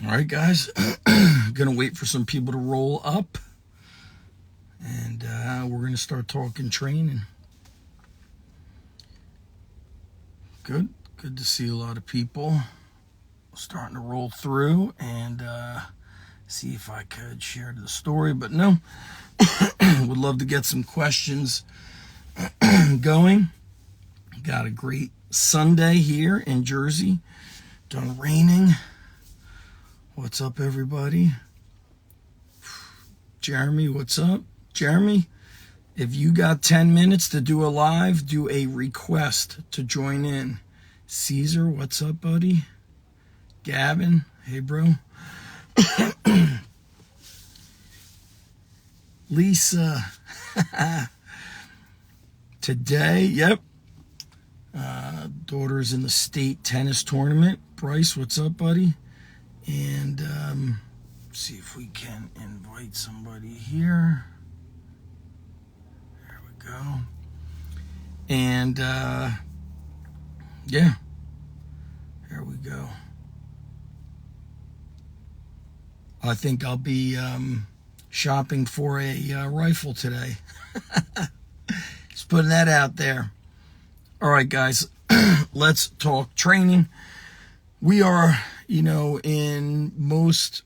All right, guys. Gonna wait for some people to roll up, and we're gonna start talking training. Good to see a lot of people starting to roll through, and see if I could share the story, but no. Would love to get some questions going. Got a great Sunday here in Jersey. Done raining. What's up, everybody? Jeremy, what's up? Jeremy, if you got 10 minutes to do a live, do a request to join in. Caesar, what's up, buddy? Gavin, hey, bro. Lisa, today, yep. Daughter's in the state tennis tournament. Bryce, what's up, buddy? And see if we can invite somebody here. There we go. And yeah, here we go. I think I'll be shopping for a rifle today. Just putting that out there. All right, guys, let's talk training. We are, in most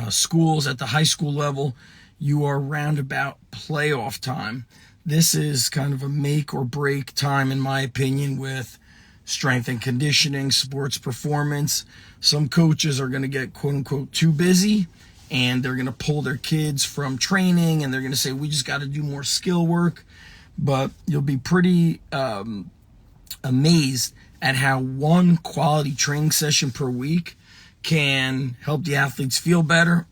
schools at the high school level, you are round about playoff time. This is kind of a make or break time, in my opinion, with strength and conditioning, sports performance. Some coaches are going to get, quote unquote, too busy, and they're going to pull their kids from training, and they're going to say, we just got to do more skill work. But you'll be pretty amazed at how one quality training session per week can help the athletes feel better,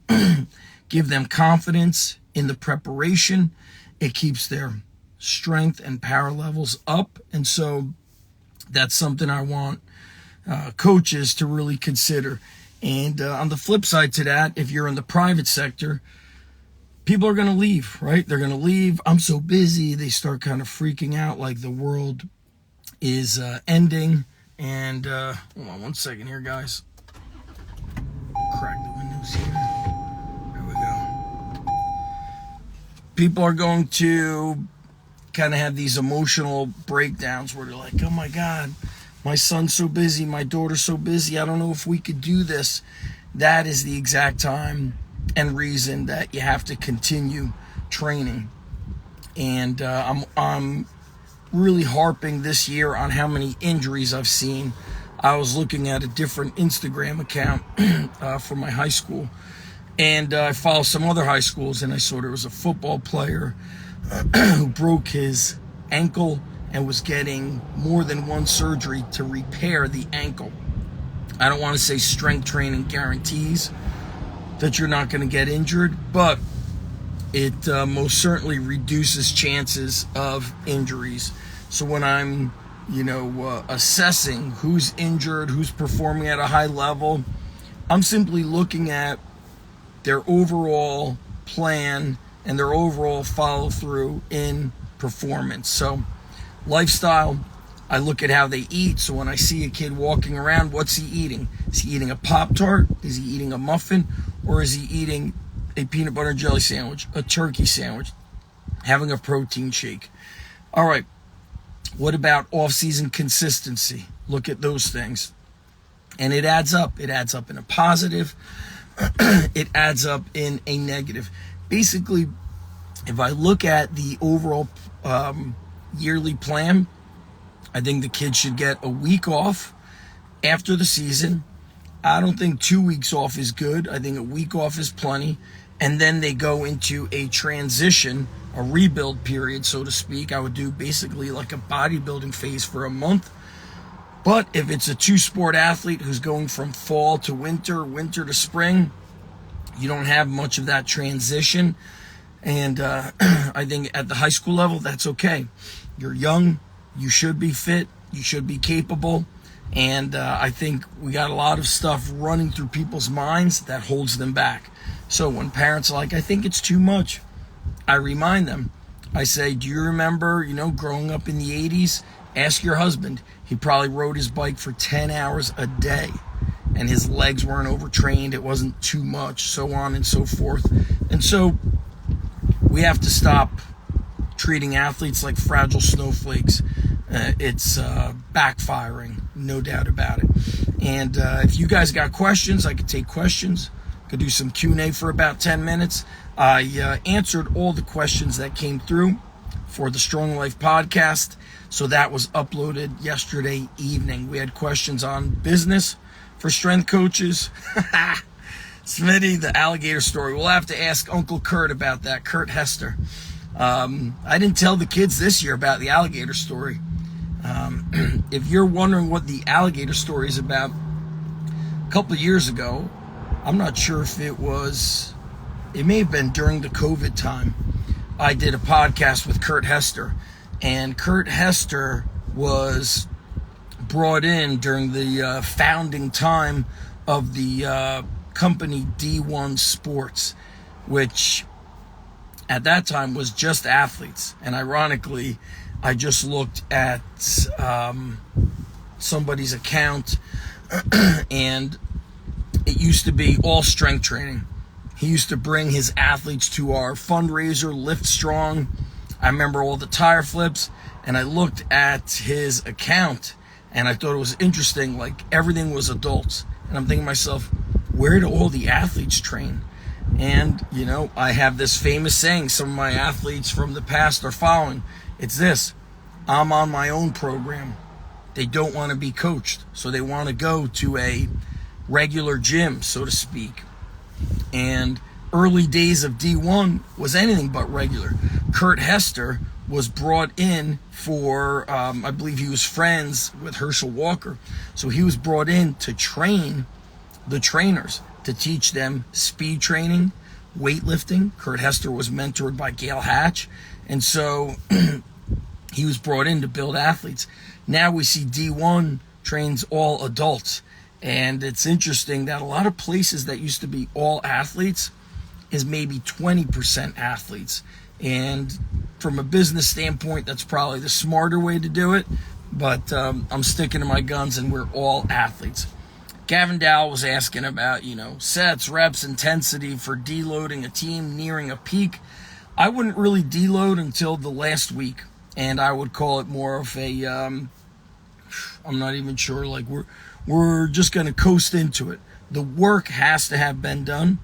give them confidence in the preparation. It keeps their strength and power levels up. And so that's something I want coaches to really consider. And on the flip side to that, if you're in the private sector, people are going to leave, right? They're going to leave. I'm so busy. They start kind of freaking out like the world is ending. And hold on one second here, guys. Crack the windows here. There we go. People are going to kind of have these emotional breakdowns where they're like, oh my God, my son's so busy, my daughter's so busy, I don't know if we could do this. That is the exact time and reason that you have to continue training. And I'm really harping this year on how many injuries I've seen. I was looking at a different Instagram account for my high school, and I follow some other high schools, and I saw there was a football player who broke his ankle and was getting more than one surgery to repair the ankle. I don't want to say strength training guarantees that you're not going to get injured, but it most certainly reduces chances of injuries. So when I'm, assessing who's injured, who's performing at a high level, I'm simply looking at their overall plan and their overall follow through in performance. So lifestyle, I look at how they eat. So when I see a kid walking around, what's he eating? Is he eating a Pop-Tart? Is he eating a muffin? Or is he eating a peanut butter and jelly sandwich, a turkey sandwich, having a protein shake? All right. What about off-season consistency? Look at those things. And it adds up. It adds up in a positive. It adds up in a negative. Basically, if I look at the overall yearly plan, I think the kids should get a week off after the season. I don't think 2 weeks off is good. I think a week off is plenty. And then they go into a transition, a rebuild period, so to speak. I would do basically like a bodybuilding phase for a month. But if it's a two-sport athlete who's going from fall to winter, winter to spring, you don't have much of that transition. And I think at the high school level, that's okay. You're young. You should be fit. You should be capable. And I think we got a lot of stuff running through people's minds that holds them back. So when parents are like, I think it's too much, I remind them. I say, do you remember, growing up in the 80s? Ask your husband. He probably rode his bike for 10 hours a day. and his legs weren't overtrained. It wasn't too much, so on and so forth. And so we have to stop treating athletes like fragile snowflakes. It's backfiring, no doubt about it. And if you guys got questions, I could take questions. Could do some Q&A for about 10 minutes. I answered all the questions that came through for the Strong Life podcast. So that was uploaded yesterday evening. We had questions on business for strength coaches. Smitty, the alligator story. We'll have to ask Uncle Kurt about that, Kurt Hester. I didn't tell the kids this year about the alligator story. If you're wondering what the alligator story is about, a couple of years ago, I'm not sure if it may have been during the COVID time, I did a podcast with Kurt Hester. And Kurt Hester was brought in during the founding time of the company D1 Sports, which at that time was just athletes. And ironically, I just looked at somebody's account, and it used to be all strength training. He used to bring his athletes to our fundraiser, Lift Strong. I remember all the tire flips, and I looked at his account, and I thought it was interesting, like everything was adults. And I'm thinking to myself, where do all the athletes train? And, I have this famous saying some of my athletes from the past are following. It's this: I'm on my own program. They don't want to be coached, so they want to go to a regular gym, so to speak. And early days of D1 was anything but regular. Kurt Hester was brought in for, I believe he was friends with Herschel Walker. So he was brought in to train the trainers, to teach them speed training, weightlifting. Kurt Hester was mentored by Gail Hatch. And so he was brought in to build athletes. Now we see D1 trains all adults. And it's interesting that a lot of places that used to be all athletes is maybe 20% athletes. And from a business standpoint, that's probably the smarter way to do it. But I'm sticking to my guns, and we're all athletes. Gavin Dow was asking about, sets, reps, intensity for deloading a team nearing a peak. I wouldn't really deload until the last week, and I would call it more of a, I'm not even sure, like we're just going to coast into it. The work has to have been done,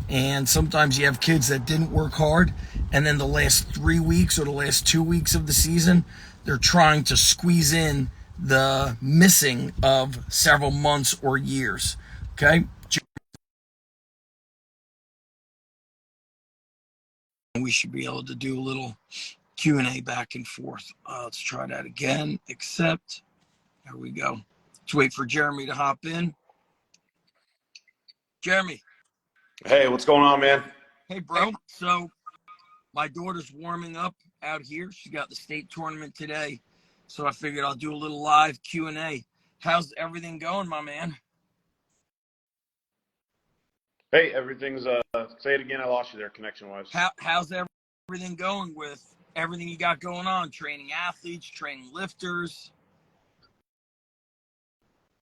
and sometimes you have kids that didn't work hard, and then the last 3 weeks or the last 2 weeks of the season, they're trying to squeeze in the missing of several months or years. Okay? We should be able to do a little Q&A back and forth. Let's try that again. Accept. There we go. Let's wait for Jeremy to hop in. Jeremy. Hey, what's going on, man? Hey, bro. So my daughter's warming up out here. She got the state tournament today. So I figured I'll do a little live Q&A. How's everything going, my man? Hey, everything's, say it again, I lost you there connection-wise. How's everything going with everything you got going on? Training athletes, training lifters?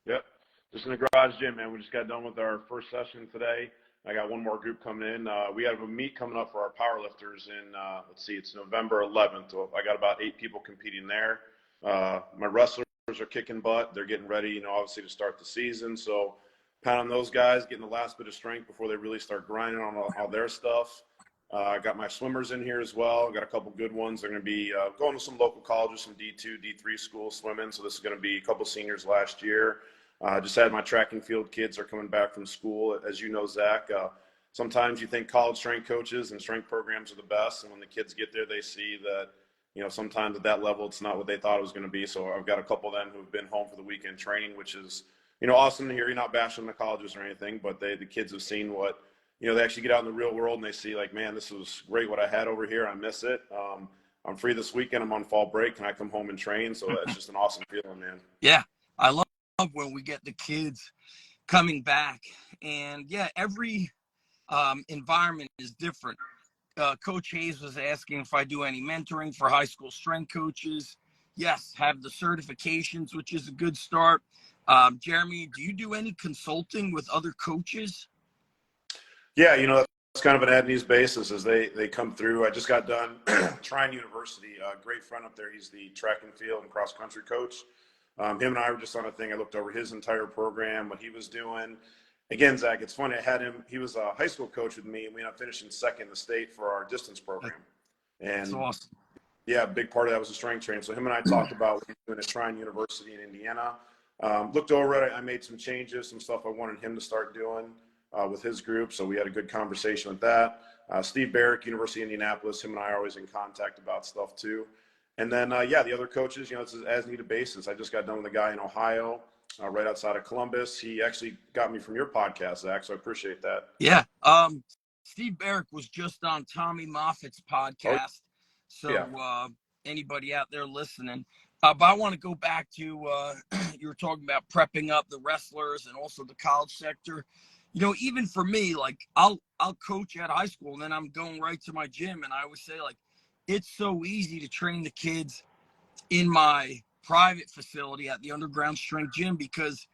Yep, just in the garage gym, man. We just got done with our first session today. I got one more group coming in. We have a meet coming up for our power lifters in, it's November 11th. So I got about 8 people competing there. My wrestlers are kicking butt. They're getting ready, obviously to start the season. So pound on those guys, getting the last bit of strength before they really start grinding on all their stuff. I got my swimmers in here as well. Got a couple good ones. They're going to be going to some local colleges, some D2, D3 schools swimming. So this is going to be a couple seniors last year. Just had my track and field kids are coming back from school. As you know, Zach, sometimes you think college strength coaches and strength programs are the best. And when the kids get there, they see that, sometimes at that level, it's not what they thought it was going to be. So I've got a couple of them who've been home for the weekend training, which is, awesome to hear. You're not bashing the colleges or anything, but the kids have seen what, they actually get out in the real world and they see like, man, this was great what I had over here. I miss it. I'm free this weekend. I'm on fall break. Can I come home and train? So that's just an awesome feeling, man. Yeah. I love when we get the kids coming back, and yeah, every environment is different. Coach Hayes was asking if I do any mentoring for high school strength coaches. Yes, have the certifications, which is a good start. Jeremy, do you do any consulting with other coaches? Yeah, that's kind of an at-ease basis as they come through. I just got done trying University. Great friend up there. He's the track and field and cross country coach. Him and I were just on a thing. I looked over his entire program, what he was doing. Again, Zach, it's funny. I had him. He was a high school coach with me, and we ended up finishing second in the state for our distance program. That's And awesome. yeah, a big part of that was the strength training. So him and I talked about what he's doing at Trine University in Indiana. Looked over it. I made some changes, some stuff I wanted him to start doing with his group. So we had a good conversation with that. Steve Barrick, University of Indianapolis, him and I are always in contact about stuff too. And then, the other coaches, it's an as-needed basis. I just got done with a guy in Ohio, right outside of Columbus. He actually got me from your podcast, Zach, so I appreciate that. Yeah. Steve Barrick was just on Tommy Moffitt's podcast. Oh, So yeah. Anybody out there listening. But I want to go back to you were talking about prepping up the wrestlers and also the college sector. Even for me, like I'll coach at high school and then I'm going right to my gym. And I always say, like, it's so easy to train the kids in my private facility at the underground strength gym because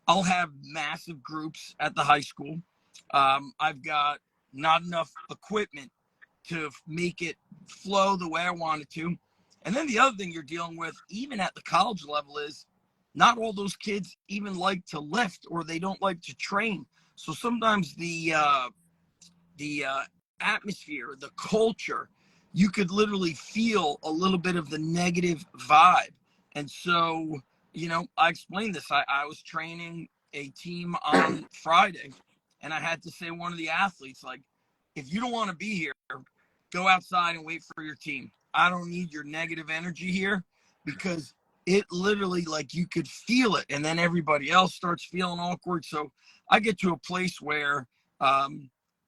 I'll have massive groups at the high school. I've got not enough equipment to make it flow the way I want it to. And then the other thing you're dealing with, even at the college level, is not all those kids even like to lift or they don't like to train. So sometimes the atmosphere, the culture, you could literally feel a little bit of the negative vibe. And so, I explained this. I was training a team on Friday, and I had to say one of the athletes, like, if you don't want to be here, go outside and wait for your team. I don't need your negative energy here because it literally, like, you could feel it. And then everybody else starts feeling awkward. So I get to a place where,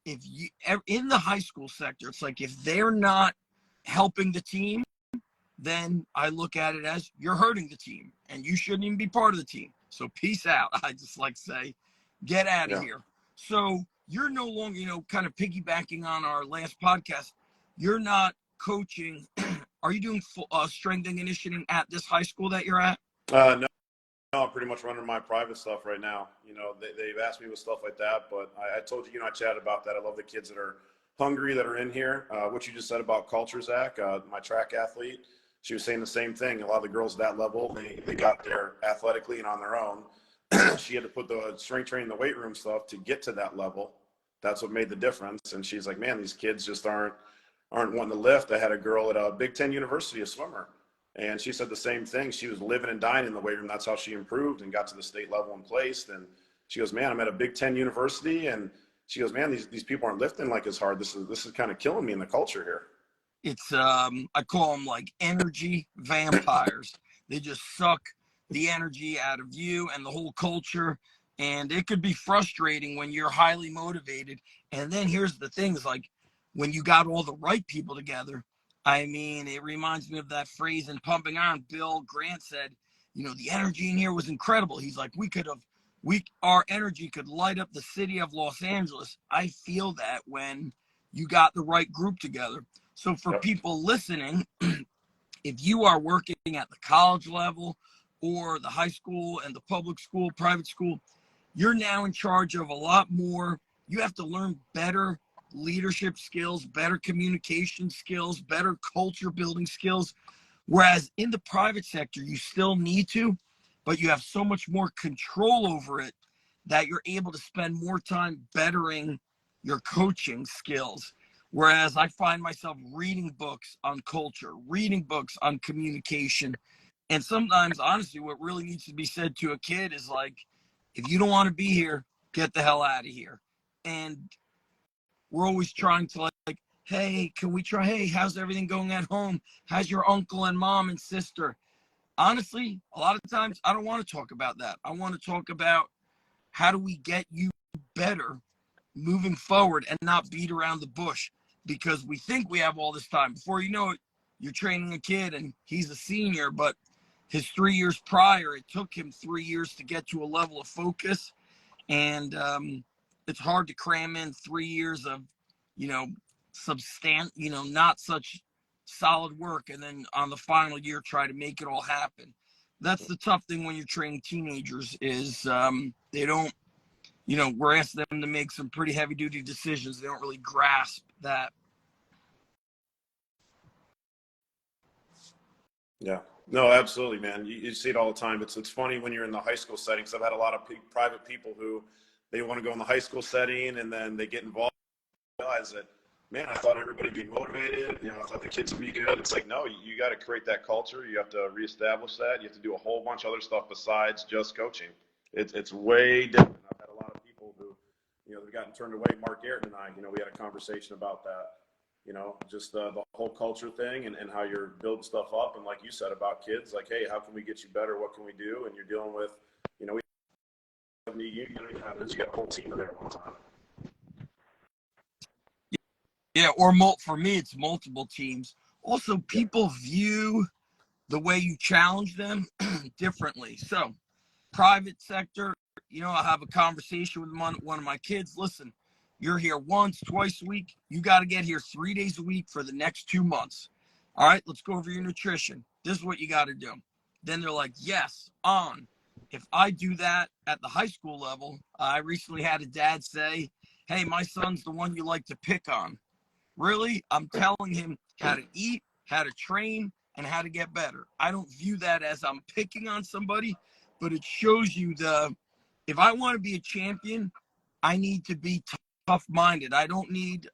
if you in the high school sector, it's like if they're not helping the team, then I look at it as you're hurting the team and you shouldn't even be part of the team. So peace out. I just like say, get out of here. So you're no longer, kind of piggybacking on our last podcast. You're not coaching. Are you doing strength and conditioning at this high school that you're at? No, I'm pretty much running my private stuff right now. They've asked me with stuff like that, but I told you, I chatted about that. I love the kids that are hungry, that are in here. What you just said about culture, Zach, my track athlete, she was saying the same thing. A lot of the girls at that level, they got there athletically and on their own. She had to put the strength training, the weight room stuff to get to that level. That's what made the difference. And she's like, man, these kids just aren't wanting to lift. I had a girl at a Big Ten University, a swimmer. And she said the same thing. She was living and dying in the weight room. That's how she improved and got to the state level and placed. And she goes, man, I'm at a Big Ten university. And she goes, man, these people aren't lifting like as hard. This is kind of killing me in the culture here. It's I call them like energy vampires. They just suck the energy out of you and the whole culture. And it could be frustrating when you're highly motivated. And then here's the thing, is like when you got all the right people together. I mean, it reminds me of that phrase in Pumping Iron. Bill Grant said, the energy in here was incredible. He's like, our energy could light up the city of Los Angeles. I feel that when you got the right group together. So for people listening, if you are working at the college level or the high school and the public school, private school, you're now in charge of a lot more. You have to learn better leadership skills, better communication skills, better culture building skills. Whereas in the private sector, you still need to, but you have so much more control over it that you're able to spend more time bettering your coaching skills. Whereas I find myself reading books on culture, reading books on communication. And sometimes, honestly, what really needs to be said to a kid is like, if you don't want to be here, get the hell out of here. And we're always trying to like, hey, can we try? Hey, how's everything going at home? How's your uncle and mom and sister? Honestly, a lot of times I don't want to talk about that. I want to talk about how do we get you better moving forward and not beat around the bush, because we think we have all this time. Before you know it, you're training a kid and he's a senior, but his 3 years prior, it took him 3 years to get to a level of focus. And it's hard to cram in 3 years of, not such solid work. And then on the final year, try to make it all happen. that's the tough thing when you're training teenagers is they don't, we're asking them to make some pretty heavy duty decisions. They don't really grasp that. Yeah, no, absolutely, man. You see it all the time. It's funny when you're in the high school setting. Because I've had a lot of private people who they want to go in the high school setting and then they get involved and realize that, man, I thought everybody'd be motivated. I thought the kids would be good. It's like, no, you got to create that culture. You have to reestablish that. You have to do a whole bunch of other stuff besides just coaching. It's way different. I've had a lot of people who, they've gotten turned away. Mark Garrett and I, we had a conversation about that. Just the whole culture thing and how you're building stuff up. And like you said about kids, like, hey, how can we get you better? What can we do? And you're dealing with, you got a whole team there at one time. Yeah, or for me, it's multiple teams. Also, people view the way you challenge them differently. So, private sector, I have a conversation with one of my kids. Listen, you're here once, twice a week. You got to get here 3 days a week for the next 2 months. All right, let's go over your nutrition. This is what you got to do. Then they're like, yes, on. If I do that at the high school level, I recently had a dad say, hey, my son's the one you like to pick on. Really? I'm telling him how to eat, how to train, and how to get better. I don't view that as I'm picking on somebody, but it shows you if I want to be a champion, I need to be tough-minded. I don't need,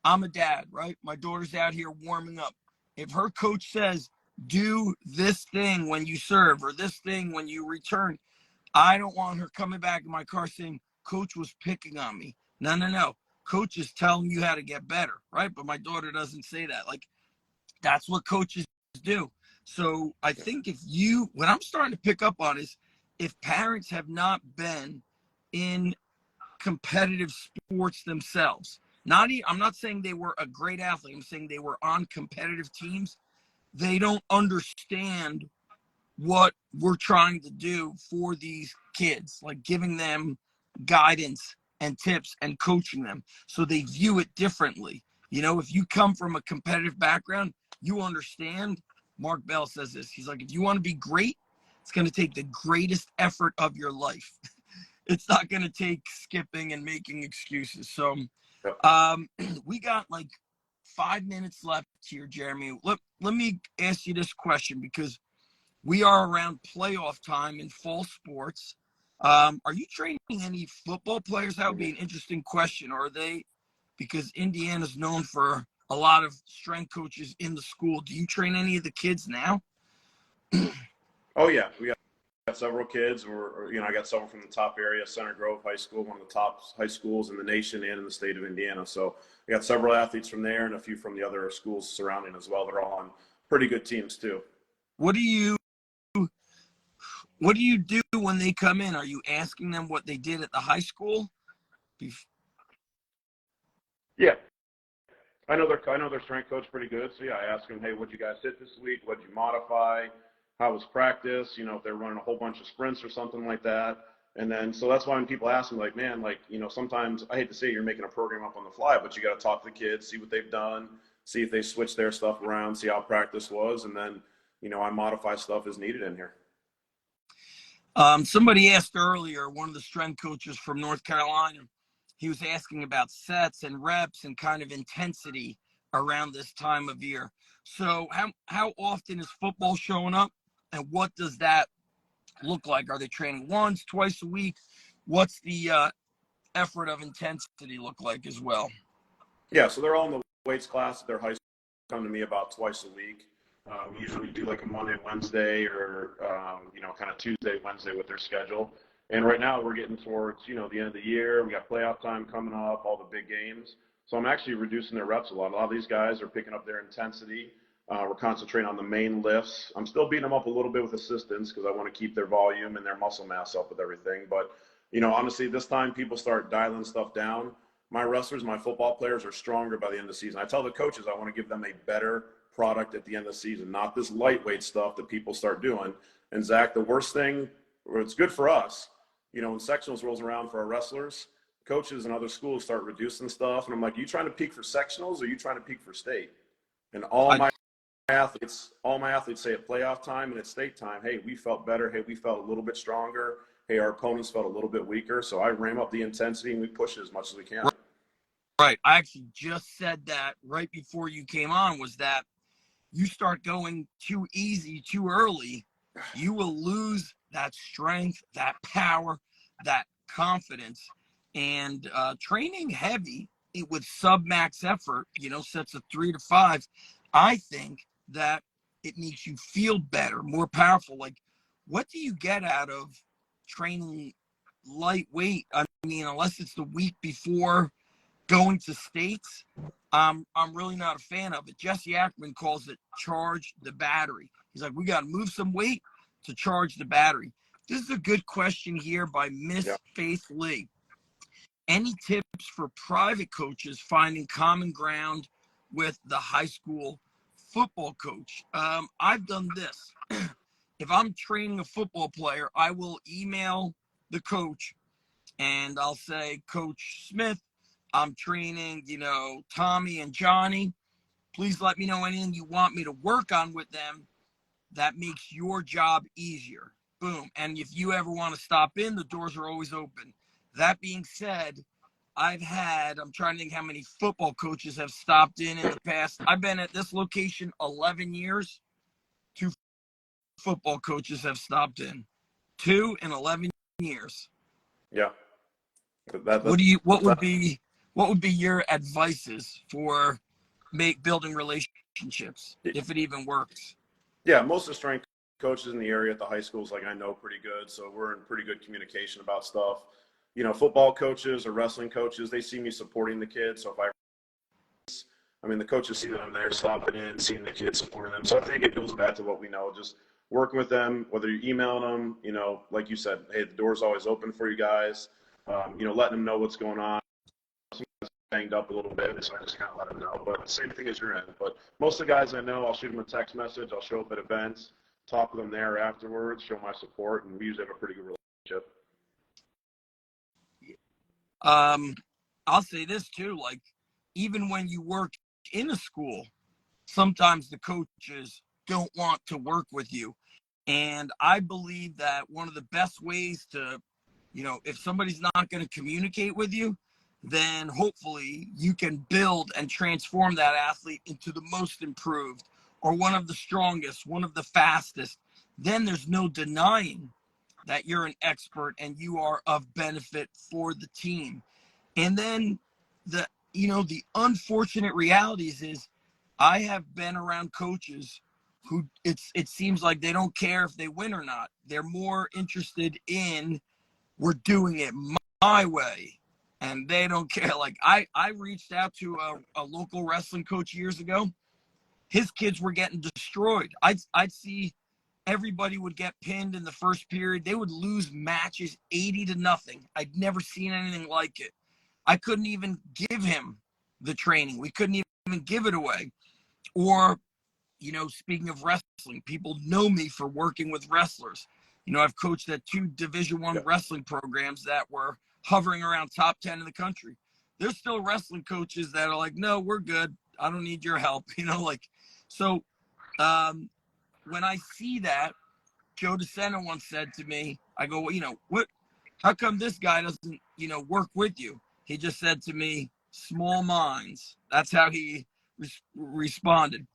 I'm a dad, right? My daughter's out here warming up. If her coach says, do this thing when you serve or this thing when you return, I don't want her coming back in my car saying, coach was picking on me. No. Coach is telling you how to get better, right? But my daughter doesn't say that. Like, that's what coaches do. So I think what I'm starting to pick up on is if parents have not been in competitive sports themselves, I'm not saying they were a great athlete. I'm saying they were on competitive teams. They don't understand what we're trying to do for these kids, like giving them guidance and tips and coaching them so they view it differently. If you come from a competitive background, you understand. Mark Bell says this. He's like, if you want to be great, it's going to take the greatest effort of your life. It's not going to take skipping and making excuses. So we got like 5 minutes left here, Jeremy. Let me ask you this question because we are around playoff time in fall sports. Are you training any football players? That would be an interesting question. Are they, because Indiana's known for a lot of strength coaches in the school. Do you train any of the kids now? Oh, yeah. We got several kids. I got several from the top area, Center Grove High School, one of the top high schools in the nation and in the state of Indiana. So I got several athletes from there and a few from the other schools surrounding as well. They're all on pretty good teams too. What do you do when they come in? Are you asking them what they did at the high school? Yeah. I know their strength coach pretty good. So, yeah, I ask them, hey, what'd you guys hit this week? What'd you modify? How was practice? If they're running a whole bunch of sprints or something like that. And then, so that's why when people ask me, like, man, like, sometimes I hate to say you're making a program up on the fly, but you got to talk to the kids, see what they've done, see if they switch their stuff around, see how practice was. And then, I modify stuff as needed in here. Somebody asked earlier, one of the strength coaches from North Carolina, he was asking about sets and reps and kind of intensity around this time of year. So how often is football showing up and what does that look like? Are they training once, twice a week? What's the effort of intensity look like as well? Yeah, so they're all in the weights class at their high school. Come to me about twice a week. We usually do like a Monday, Wednesday, or kind of Tuesday, Wednesday with their schedule. And right now we're getting towards the end of the year. We got playoff time coming up, all the big games. So I'm actually reducing their reps a lot. A lot of these guys are picking up their intensity. We're concentrating on the main lifts. I'm still beating them up a little bit with assistance because I want to keep their volume and their muscle mass up with everything. But honestly, this time people start dialing stuff down. My wrestlers, my football players are stronger by the end of the season. I tell the coaches I want to give them a better product at the end of the season, not this lightweight stuff that people start doing. And Zach, the worst thing, or it's good for us, when sectionals rolls around for our wrestlers, coaches and other schools start reducing stuff. And I'm like, are you trying to peak for sectionals or are you trying to peak for state? And all my all my athletes say at playoff time and at state time, hey, we felt better. Hey, we felt a little bit stronger. Hey, our opponents felt a little bit weaker. So I ram up the intensity and we push it as much as we can. Right. I actually just said that right before you came on, was that you start going too easy too early, you will lose that strength, that power, that confidence. And training heavy with sub-max effort, sets of 3 to 5, I think that it makes you feel better, more powerful. Like, what do you get out of training lightweight? I mean, unless it's the week before going to states, I'm really not a fan of it. Jesse Ackman calls it charge the battery. He's like, we got to move some weight to charge the battery. This is a good question here by Miss Faith Lee. Any tips for private coaches finding common ground with the high school football coach? I've done this. If I'm training a football player, I will email the coach and I'll say, Coach Smith, I'm training, Tommy and Johnny. Please let me know anything you want me to work on with them that makes your job easier. Boom. And if you ever want to stop in, the doors are always open. That being said, I'm trying to think how many football coaches have stopped in the past. I've been at this location 11 years. 2 football coaches have stopped in. 2 in 11 years. Yeah. What would be your advices for building relationships, if it even works? Yeah, most of the strength coaches in the area at the high schools, I know pretty good, so we're in pretty good communication about stuff. Football coaches or wrestling coaches, they see me supporting the kids. So the coaches see that I'm there, stopping in, seeing the kids, supporting them. So I think it goes back to what we know, just working with them, whether you're emailing them, like you said, hey, the door's always open for you guys. Letting them know what's going on. Banged up a little bit, so I just kind of let them know. But same thing as your end. But most of the guys I know, I'll shoot them a text message. I'll show up at events, talk with them there afterwards, show my support, and we usually have a pretty good relationship. I'll say this too, like, even when you work in a school, sometimes the coaches don't want to work with you. And I believe that one of the best ways to, if somebody's not going to communicate with you, then hopefully you can build and transform that athlete into the most improved or one of the strongest, one of the fastest. Then there's no denying that you're an expert and you are of benefit for the team. And then the unfortunate realities is I have been around coaches who it seems like they don't care if they win or not. They're more interested in, we're doing it my way, and they don't care. Like, I reached out to a local wrestling coach years ago. His kids were getting destroyed. I'd see everybody would get pinned in the first period. They would lose matches 80-0. I'd never seen anything like it. I couldn't even give him the training. We couldn't even give it away. Or, speaking of wrestling, people know me for working with wrestlers. I've coached at 2 Division I wrestling programs that were hovering around top 10 in the country. There's still wrestling coaches that are like, no, we're good. I don't need your help. So when I see that, Joe DeSena once said to me, I go, well, how come this guy doesn't, work with you? He just said to me, small minds. That's how he responded.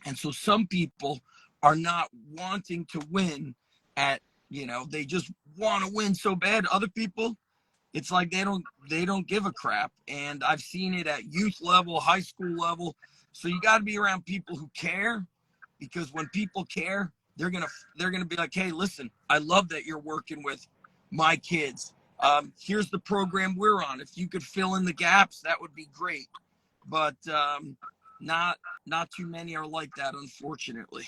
And so some people are not wanting to win they just want to win so bad. Other people, it's like they don't give a crap. And I've seen it at youth level, high school level. So you got to be around people who care, because when people care, they're going to be like, hey, listen, I love that you're working with my kids. Here's the program we're on. If you could fill in the gaps, that would be great. But not too many are like that, unfortunately.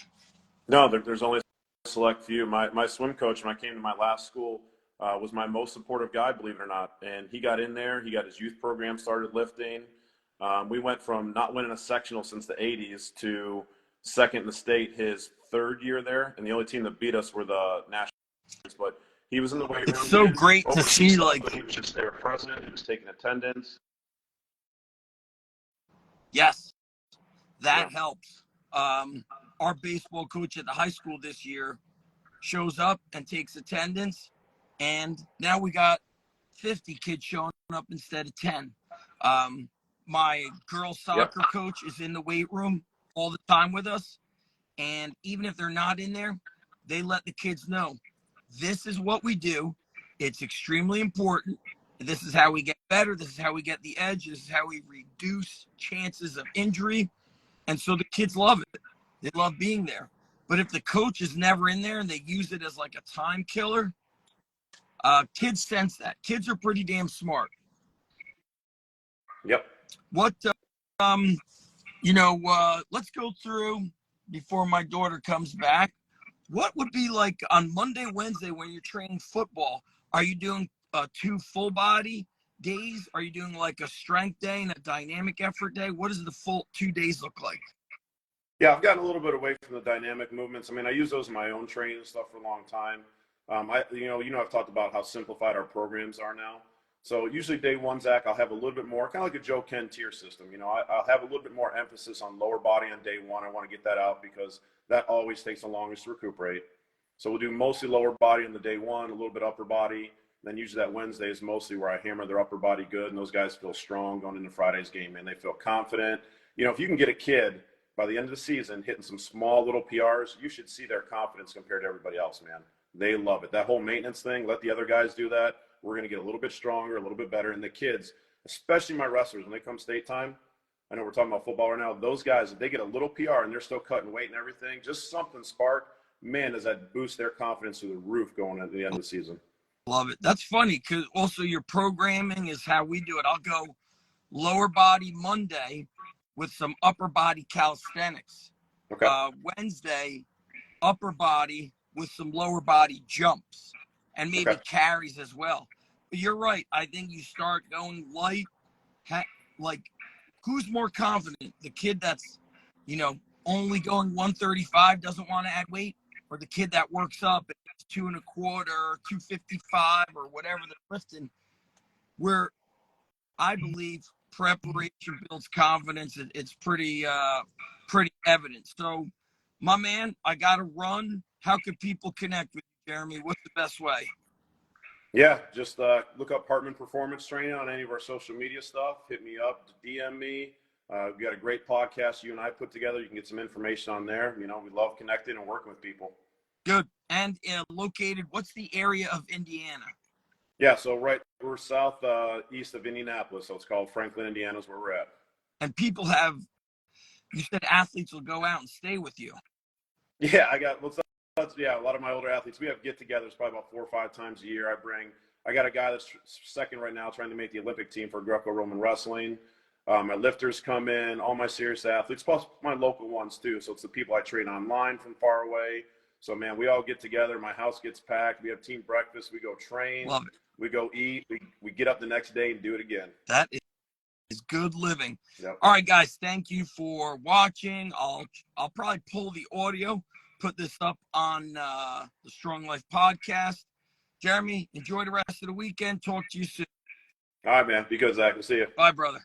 No, there's only a select few. My swim coach, when I came to my last school, was my most supportive guy, believe it or not. And he got in there. He got his youth program started lifting. We went from not winning a sectional since the 80s to second in the state his 3rd year there. And the only team that beat us were the national. But he was in the weight room. It's so great to see, like, he was just there present. He was taking attendance. Yes, that helps. our baseball coach at the high school this year shows up and takes attendance, and now we got 50 kids showing up instead of 10. My girls soccer coach is in the weight room all the time with us, and even if they're not in there, they let the kids know this is what we do. It's extremely important. This is how we get better. This is how we get the edge. This is how we reduce chances of injury. And so the kids love it. They love being there. But if the coach is never in there and they use it as like a time killer, kids sense that. Kids are pretty damn smart. Yep. What, let's go through before my daughter comes back. What would be like on Monday, Wednesday when you're training football? Are you doing 2 full body days? Are you doing like a strength day and a dynamic effort day? What does the full 2 days look like? Yeah, I've gotten a little bit away from the dynamic movements. I mean, I use those in my own training and stuff for a long time. I've talked about how simplified our programs are now. So usually day one, Zach, I'll have a little bit more, kind of like a Joe Ken tier system. I'll have a little bit more emphasis on lower body on day one. I want to get that out because that always takes the longest to recuperate. So we'll do mostly lower body on the day one, a little bit upper body. Then usually that Wednesday is mostly where I hammer their upper body good, and those guys feel strong going into Friday's game, and they feel confident. If you can get a kid by the end of the season hitting some small little PRs, you should see their confidence compared to everybody else, man. They love it. That whole maintenance thing, let the other guys do that. We're going to get a little bit stronger, a little bit better. And the kids, especially my wrestlers, when they come state time, I know we're talking about football right now, those guys, if they get a little PR and they're still cutting weight and everything, just something spark, man, does that boost their confidence through the roof going at the end of the season. Love it. That's funny because also your programming is how we do it. I'll go lower body Monday with some upper body calisthenics. Okay. Wednesday, upper body with some lower body jumps and maybe carries as well. But you're right. I think you start going light. Like, who's more confident? The kid that's, only going 135, doesn't want to add weight, or the kid that works up at 2 1/4 or 255 or whatever they're lifting, where I believe preparation builds confidence. It's pretty evident. So, my man, I got to run. How can people connect with you, Jeremy? What's the best way? Yeah, just look up Hartman Performance Training on any of our social media stuff. Hit me up, DM me. We got a great podcast you and I put together. You can get some information on there. We love connecting and working with people. Good. And located, what's the area of Indiana? Yeah, so we're south east of Indianapolis, so it's called Franklin, Indiana is where we're at. And people you said athletes will go out and stay with you. Yeah, a lot of my older athletes, we have get-togethers probably about 4 or 5 times a year. I got a guy that's second right now trying to make the Olympic team for Greco-Roman wrestling. My lifters come in, all my serious athletes, plus my local ones too. So it's the people I train online from far away. So, man, we all get together. My house gets packed. We have team breakfast. We go train. Love it. We go eat. We get up the next day and do it again. That is good living. Yep. All right, guys, thank you for watching. I'll probably pull the audio, put this up on the Strong Life podcast. Jeremy, enjoy the rest of the weekend. Talk to you soon. All right, man. Be good, Zach. We'll see you. Bye, brother.